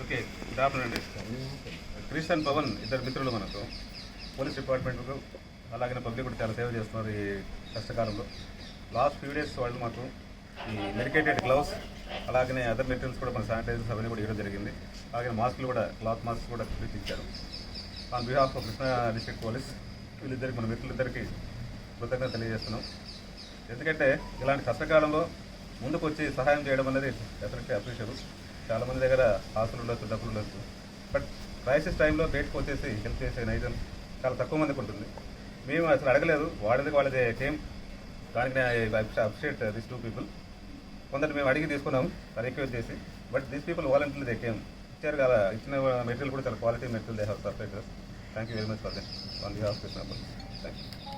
Okay good afternoon అండి. Krish and Pawan ఇద్దరు మిత్రులు మనకు పోలీస్ డిపార్ట్మెంట్కు అలాగే పబ్లిక్ కూడా చాలా సేవ చేస్తున్నారు ఈ కష్టకాలంలో. లాస్ట్ ఫ్యూ డేస్ వాళ్ళు మాకు ఈ మెడికేటెడ్ గ్లౌస్ అలాగే అదర్ మెటీరియల్స్ కూడా మన శానిటైజర్స్ అవన్నీ కూడా ఇవ్వడం జరిగింది. అలాగే మాస్కులు కూడా క్లాత్ మాస్క్ కూడా ఇచ్చారు. On behalf of Krishna district police వీళ్ళిద్దరికి మన మిత్రులిద్దరికి కృతజ్ఞత తెలియజేస్తున్నాం. ఎందుకంటే ఇలాంటి కష్టకాలంలో ముందుకు వచ్చి సహాయం చేయడం అనేది డెఫినెట్లీ అప్రిషియబుల్. చాలామంది దగ్గర ఆస్తులు ఉండొచ్చు, డబ్బులు ఉండొచ్చు, బట్ క్రైసిస్ టైంలో బయటకు వచ్చేసి హెల్ప్ చేసే నైజం చాలా తక్కువ మందికి ఉంటుంది. మేము అసలు అడగలేదు, వాళ్ళది కేమ్. దానికి అప్రిషియేట్ దిస్ 2 people. కొందరు మేము అడిగి తీసుకున్నాం రిక్వెస్ట్ చేసి, but these people voluntarily they came. ఇచ్చారు కదా, ఇచ్చిన మెటీరియల్ కూడా చాలా quality material they have surprise. Thank you very much for that on behalf of Krishna police. Thank you.